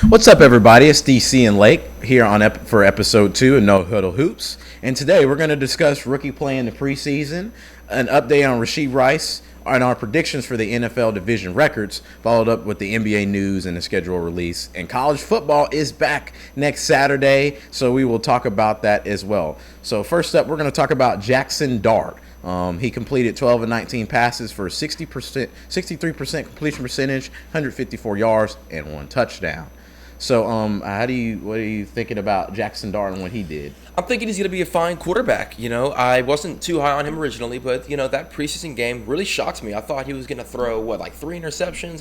What's up, everybody? It's DC and Lake here for episode 2 of No Huddle Hoops. And today we're going to discuss rookie play in the preseason, an update on Rasheed Rice, and our predictions for the NFL division records, followed up with the NBA news and the schedule release. And college football is back next Saturday, so we will talk about that as well. So first up, we're going to talk about Jackson Dart. He completed 12 of 19 passes for 63% completion percentage, 154 yards, and 1 touchdown. So, what are you thinking about Jackson Dart and what he did? I'm thinking he's going to be a fine quarterback. I wasn't too high on him originally, but, that preseason game really shocked me. I thought he was going to throw, 3 interceptions?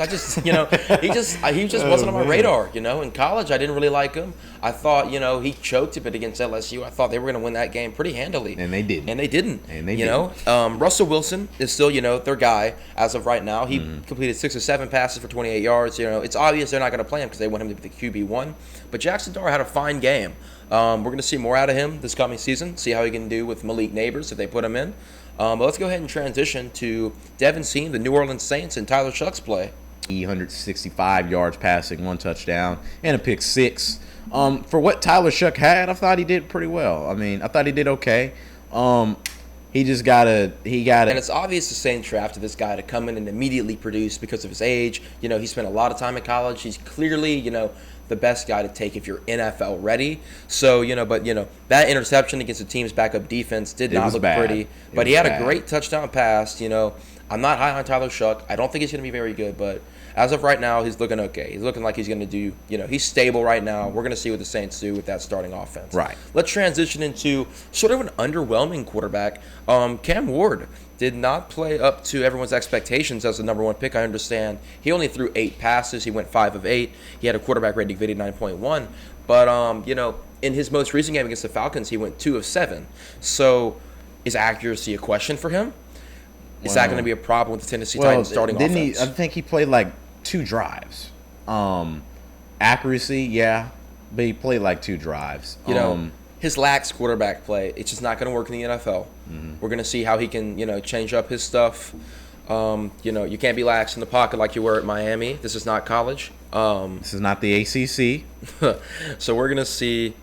He just wasn't on my radar, In college, I didn't really like him. I thought, he choked a bit against LSU. I thought they were going to win that game pretty handily. And they did. And they didn't. Russell Wilson is still, their guy as of right now. He completed 6 or 7 passes for 28 yards. It's obvious they're not going to play him because they want him to be the QB1. But Jackson Dart had a fine game. We're going to see more out of him this coming season, see how he can do with Malik Neighbors if they put him in. But let's go ahead and transition to Devin Seam, the New Orleans Saints, and Tyler Shuck's play. 165 yards passing, 1 touchdown, and a pick 6. For what Tyler Shuck had, I thought he did pretty well. I thought he did okay. He got And it's obvious the Saints drafted this guy to come in and immediately produce because of his age. He spent a lot of time in college. He's clearly, the best guy to take if you're NFL ready. So, that interception against the team's backup defense did not look pretty. But he had a great touchdown pass. I'm not high on Tyler Shuck. I don't think he's going to be very good, but as of right now, he's looking okay. He's looking like he's going to do, he's stable right now. We're going to see what the Saints do with that starting offense. Right. Let's transition into sort of an underwhelming quarterback. Cam Ward did not play up to everyone's expectations as the number 1 pick, I understand. He only threw 8 passes. He went 5 of 8. He had a quarterback rating of 89.1. But, in his most recent game against the Falcons, he went 2 of 7. So is accuracy a question for him? Is that going to be a problem with the Tennessee Titans starting offense? I think he played 2 drives. Accuracy, yeah, but he played 2 drives. His lax quarterback play, it's just not going to work in the NFL. Mm-hmm. We're going to see how he can, change up his stuff. You can't be lax in the pocket like you were at Miami. This is not college. This is not the ACC. So we're going to see,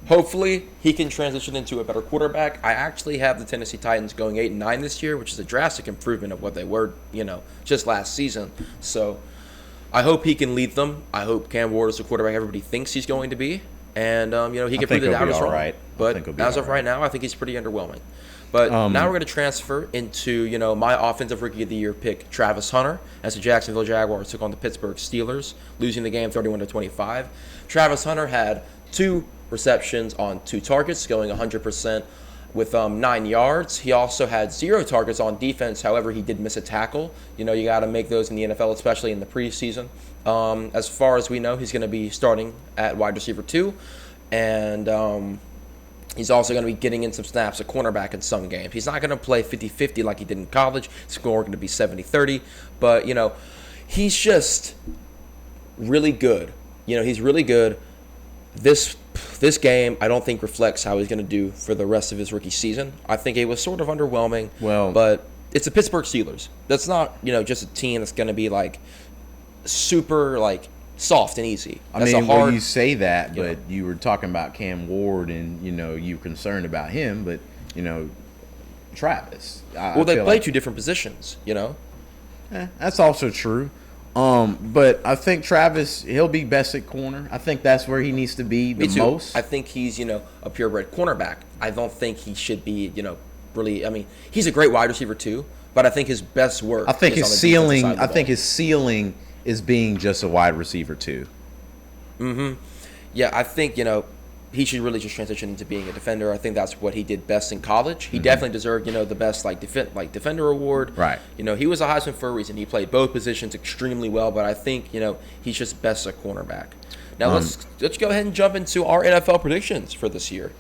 hopefully he can transition into a better quarterback. I actually have the Tennessee Titans going 8-9 this year, which is a drastic improvement of what they were, just last season. So I hope he can lead them. I hope Cam Ward is the quarterback everybody thinks he's going to be. And, he can prove the doubters wrong. Right. But as of right now, I think he's pretty underwhelming. But now we're going to transfer into, my offensive rookie of the year pick, Travis Hunter, as the Jacksonville Jaguars took on the Pittsburgh Steelers, losing the game 31-25. Travis Hunter had 2 receptions on 2 targets, going 100% with 9 yards. He also had 0 targets on defense. However, he did miss a tackle. You got to make those in the NFL, especially in the preseason. As far as we know, he's going to be starting at wide receiver 2. And he's also going to be getting in some snaps at cornerback in some games. He's not going to play 50-50 like he did in college. His score going to be 70-30. But, he's just really good. He's really good. This game, I don't think reflects how he's going to do for the rest of his rookie season. I think it was sort of underwhelming. But it's the Pittsburgh Steelers. That's not, just a team that's going to be super soft and easy. You say that, but you were talking about Cam Ward and, you were concerned about him, but, Travis. They play 2 different positions, That's also true. But I think Travis, he'll be best at corner. I think that's where he needs to be the most. I think he's, a purebred cornerback. I don't think he should be, really. He's a great wide receiver too, but I think his best work. I think his ceiling is being just a wide receiver too. Mm-hmm. Yeah, I think he should really just transition into being a defender. I think that's what he did best in college. He definitely deserved, the best defender award. Right. He was a Heisman for a reason. He played both positions extremely well, but I think, he's just best at cornerback. Now let's go ahead and jump into our NFL predictions for this year.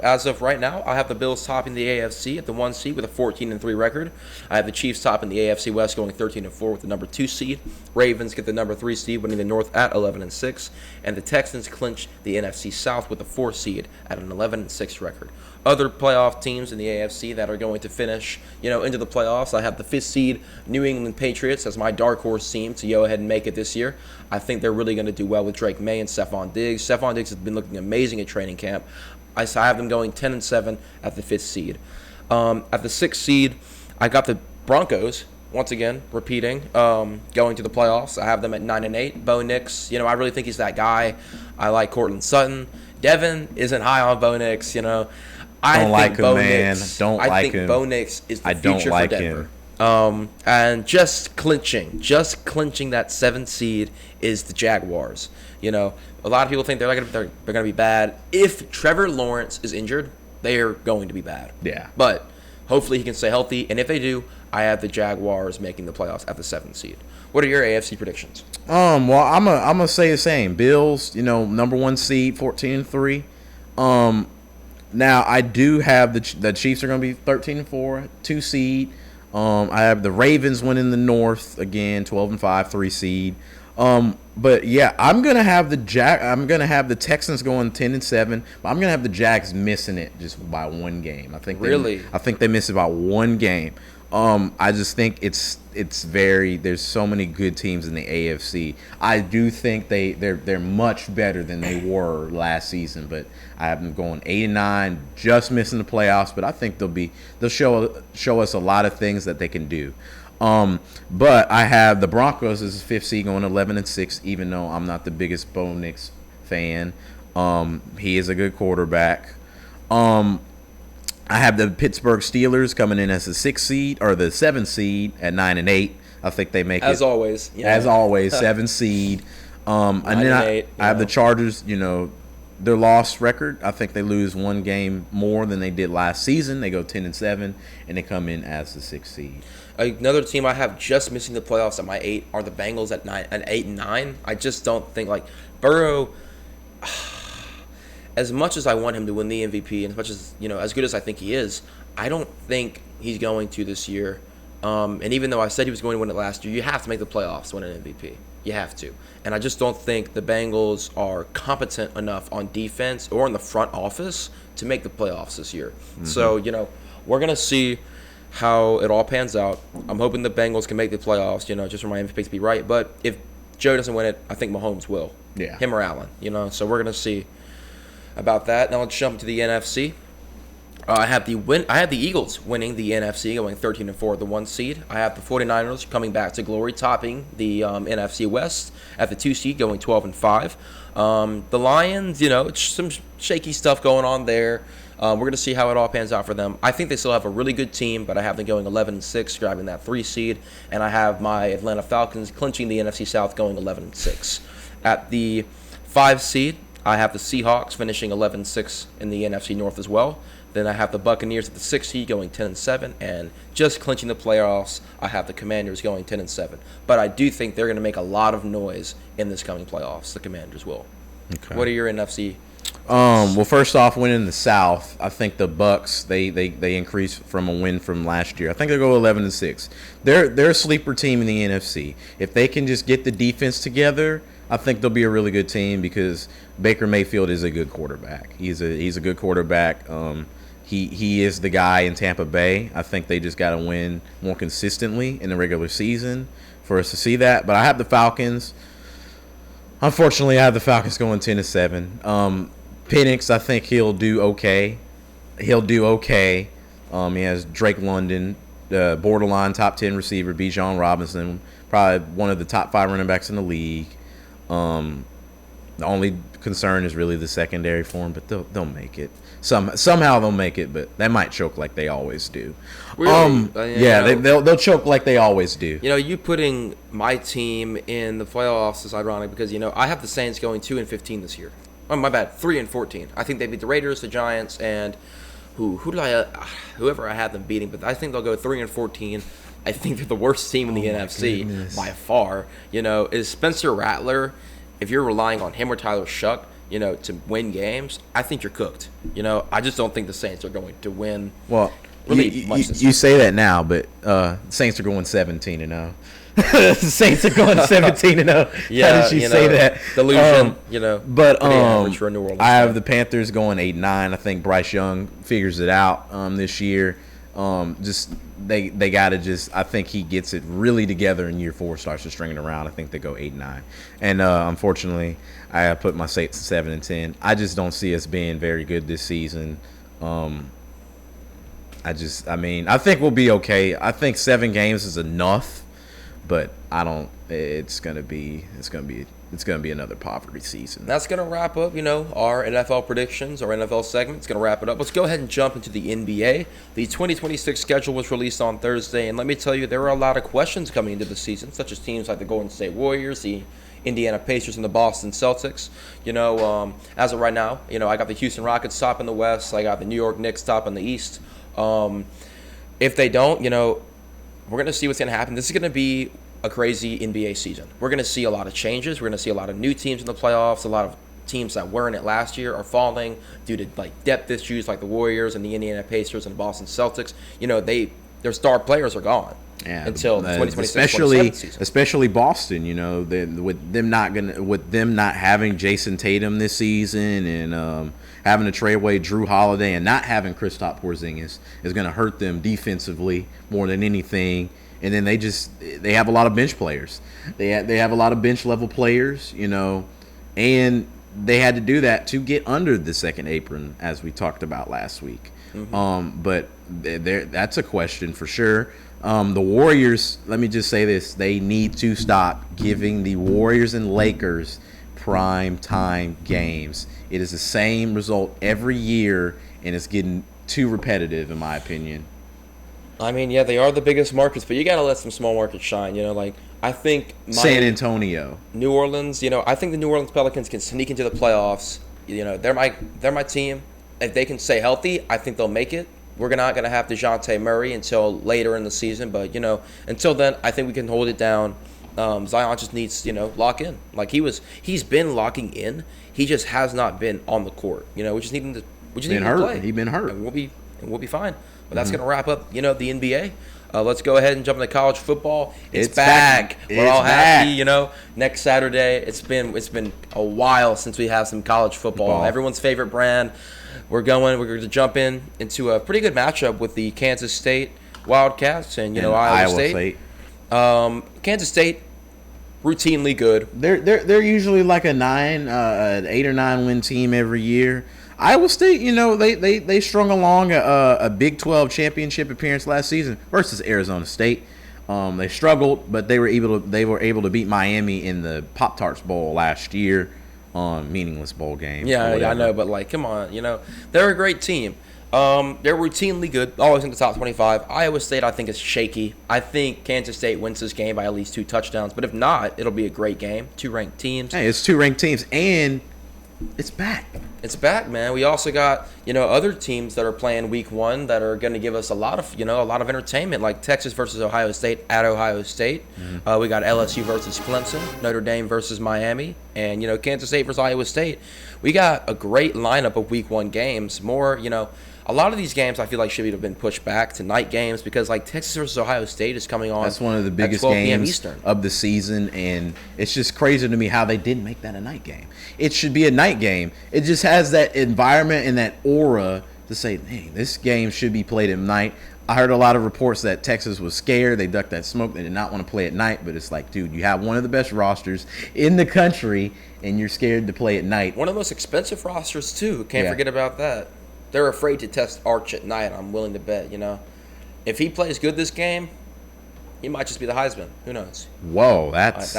As of right now, I have the Bills topping the AFC at the 1 seed with a 14-3 record. I have the Chiefs topping the AFC West going 13-4 with the number 2 seed. Ravens get the number 3 seed, winning the North at 11-6, and the Texans clinch the NFC South with the 4 seed at an 11-6 record. other playoff teams in the AFC that are going to finish, into the playoffs. I have the 5th seed New England Patriots as my dark horse team to go ahead and make it this year. I think they're really going to do well with Drake May and Stephon Diggs. Stephon Diggs has been looking amazing at training camp. I have them going 10-7 at the 5th seed. At the 6th seed, I got the Broncos. Once again, repeating, going to the playoffs. I have them at 9-8. Bo Nix, I really think he's that guy. I like Cortland Sutton. Devin isn't high on Bo Nix, I think Bo Nix is the future for Denver. And just clinching that 7th seed is the Jaguars. A lot of people think they're going to be bad. If Trevor Lawrence is injured, they are going to be bad. Yeah. But hopefully he can stay healthy, and if they do, I have the Jaguars making the playoffs at the 7th seed. What are your AFC predictions? Well, I'm gonna say the same. Bills, number 1 seed, 14-3. Now I do have the Chiefs are gonna be 13-4, 2 seed. I have the Ravens winning the North again, 12-5, 3 seed. But yeah, I'm gonna have the Texans going 10-7, but I'm gonna have the Jags missing it just by 1 game. I think they miss it by 1 game. I just think there's so many good teams in the AFC. I do think they're much better than they were last season, but I have them going 8-9, just missing the playoffs. But I think they'll show us a lot of things that they can do. But I have the Broncos as the 5th seed going 11-6, even though I'm not the biggest Bo Nix fan. He is a good quarterback. I have the Pittsburgh Steelers coming in as the 6th seed or the 7th seed at 9-8. I think they make as it always. Yeah. As always, 7th seed. And then I have the Chargers. Their loss record. I think they lose 1 game more than they did last season. They go 10-7, and they come in as the 6th seed. Another team I have just missing the playoffs at my 8 are the Bengals at 8-9. I just don't think Burrow. As much as I want him to win the MVP, and as much as as good as I think he is, I don't think he's going to this year. And even though I said he was going to win it last year, you have to make the playoffs to win an MVP. You have to. And I just don't think the Bengals are competent enough on defense or in the front office to make the playoffs this year. Mm-hmm. So we're gonna see how it all pans out. I'm hoping the Bengals can make the playoffs. Just for my MVP to be right. But if Joe doesn't win it, I think Mahomes will. Yeah. Him or Allen. So we're gonna see about that. Now let's jump to the NFC. I have the Eagles winning the NFC, going 13-4, the 1 seed. I have the 49ers coming back to glory, topping the NFC West at the 2 seed, going 12-5. The Lions, it's some shaky stuff going on there. We're going to see how it all pans out for them. I think they still have a really good team, but I have them going 11-6, grabbing that 3 seed, and I have my Atlanta Falcons clinching the NFC South, going 11-6. At the 5 seed, I have the Seahawks finishing 11-6 in the NFC North as well. Then I have the Buccaneers at the 6th seed going 10-7, and just clinching the playoffs, I have the Commanders going 10-7. But I do think they're going to make a lot of noise in this coming playoffs. The Commanders will. Okay. What are your NFC? Well, first off, winning the South, I think the Bucs they increased from a win from last year. I think they'll go 11-6. They're a sleeper team in the NFC. If they can just get the defense together, I think they'll be a really good team because Baker Mayfield is a good quarterback. He's a good quarterback. He is the guy in Tampa Bay. I think they just got to win more consistently in the regular season for us to see that. But I have the Falcons. Unfortunately, I have the Falcons going 10-7. Penix, I think he'll do okay. He has Drake London, borderline top 10 receiver, Bijan Robinson, probably one of the top 5 running backs in the league. The only concern is really the secondary for them, but they'll make it. Somehow they'll make it, but they might choke like they always do. Really? They'll choke like they always do. You putting my team in the playoffs is ironic because I have the Saints going 2-15 this year. Oh, my bad, 3-14. I think they beat the Raiders, the Giants, and whoever I had them beating. But I think they'll go 3-14. I think they're the worst team in the NFC by far. Is Spencer Rattler? If you're relying on him or Tyler Shuck, to win games, I think you're cooked. I just don't think the Saints are going to win. Well, really much this you year. say that now, but Saints are going 17-0. Saints are going 17-0. Yeah, How did you say that? Delusion, But pretty average for a New Orleans I have fan. the Panthers going 8-9. I think Bryce Young figures it out this year. Just they got to just. I think he gets it really together in year 4. Starts to string it around. I think they go 8-9. And unfortunately, I put my Saints 7-10. I just don't see us being very good this season. I think we'll be okay. I think 7 games is enough. But I don't. It's gonna be another poverty season. That's gonna wrap up, our NFL predictions, our NFL segment. It's gonna wrap it up. Let's go ahead and jump into the NBA. The 2026 schedule was released on Thursday, and let me tell you, there were a lot of questions coming into the season, such as teams like the Golden State Warriors, the Indiana Pacers, and the Boston Celtics. As of right now, I got the Houston Rockets top in the West. I got the New York Knicks top in the East. If they don't, we're going to see what's going to happen. This is going to be a crazy NBA season. We're going to see a lot of changes. We're going to see a lot of new teams in the playoffs. A lot of teams that were in it last year are falling due to depth issues like the Warriors and the Indiana Pacers and the Boston Celtics. Their star players are gone until the 2026-27 season. Especially Boston, with them not having Jason Tatum this season and having to trade away Drew Holiday and not having Kristaps Porzingis is going to hurt them defensively more than anything. And then they have a lot of bench players. They have a lot of bench level players, and they had to do that to get under the second apron, as we talked about last week. Mm-hmm. But that's a question for sure. The Warriors, let me just say this, they need to stop giving the Warriors and Lakers prime time games. It is the same result every year, and it's getting too repetitive, in my opinion. Yeah, they are the biggest markets, but you got to let some small markets shine. I think San Antonio, New Orleans. I think the New Orleans Pelicans can sneak into the playoffs. They're my team. If they can stay healthy, I think they'll make it. We're not going to have DeJounte Murray until later in the season, but until then, I think we can hold it down. Zion just needs lock in. He's been locking in. He just has not been on the court. We just need him to play. He's been hurt. And we'll be fine. But that's going to wrap up the NBA. Let's go ahead and jump into college football. It's back. We're all happy. Next Saturday. It's been a while since we have some college football. Everyone's favorite brand. We're going to jump into a pretty good matchup with the Kansas State Wildcats and Iowa State. Kansas State, routinely good. They're usually like an 8 or 9 win team every year. Iowa State, they strung along a Big 12 championship appearance last season versus Arizona State. They struggled, but they were able to beat Miami in the Pop-Tarts Bowl last year. Meaningless bowl game. Yeah, I know, but come on, they're a great team. They're routinely good, always in the top 25. Iowa State, I think, is shaky. I think Kansas State wins this game by at least 2 touchdowns, but if not, it'll be a great game. 2 ranked teams. Hey, it's 2 ranked teams, and it's back. It's back, man. We also got other teams that are playing week 1 that are going to give us a lot of entertainment, like Texas versus Ohio State at Ohio State. Mm-hmm. We got LSU versus Clemson, Notre Dame versus Miami, and Kansas State versus Iowa State. We got a great lineup of week 1 games. A lot of these games I feel like should have been pushed back to night games because Texas versus Ohio State is coming on. That's one of the biggest games of the season, and it's just crazy to me how they didn't make that a night game. It should be a night game. It just has that environment and that aura to say, hey, this game should be played at night. I heard a lot of reports that Texas was scared. They ducked that smoke. They did not want to play at night, but it's like, dude, you have one of the best rosters in the country, and you're scared to play at night. One of the most expensive rosters, too. Can't forget about that. They're afraid to test Arch at night, I'm willing to bet, If he plays good this game, he might just be the Heisman. Who knows? Whoa, that's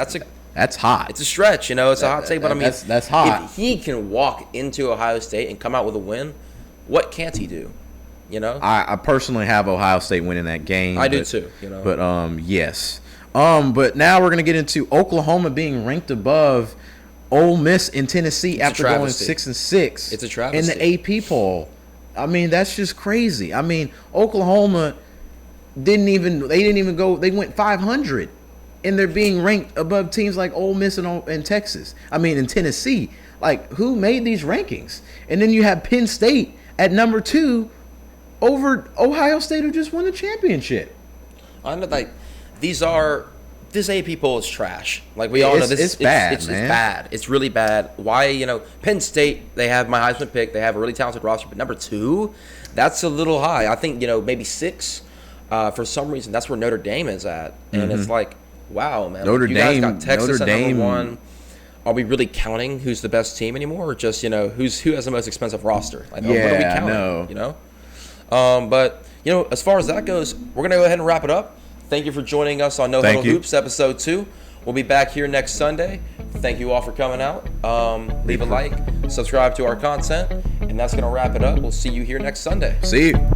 hot. It's a stretch, it's a hot take, but that's hot. If he can walk into Ohio State and come out with a win, what can't he do? I personally have Ohio State winning that game. I do too, But yes. But now we're gonna get into Oklahoma being ranked above Ole Miss in Tennessee after going 6-6. It's a travesty. In the AP poll. That's just crazy. Oklahoma didn't even go. They went 500, and they're being ranked above teams like Ole Miss and Texas. In Tennessee. Who made these rankings? And then you have Penn State at number 2 over Ohio State, who just won the championship. I know, like, this AP poll is trash. Like, we all know this. It's bad, it's man. bad. It's really bad. Why, Penn State, they have my Heisman pick. They have a really talented roster. But number 2, that's a little high. I think, maybe 6. For some reason, that's where Notre Dame is at. And it's like, wow, man. Notre you Dame, guys got Texas Notre at Dame. number 1. Are we really counting who's the best team anymore? Or just, who has the most expensive roster? Like, what are we counting? No. But, as far as that goes, we're going to go ahead and wrap it up. Thank you for joining us on No Huddle Hoops, episode 2. We'll be back here next Sunday. Thank you all for coming out. Leave a like, subscribe to our content, and that's going to wrap it up. We'll see you here next Sunday. See you.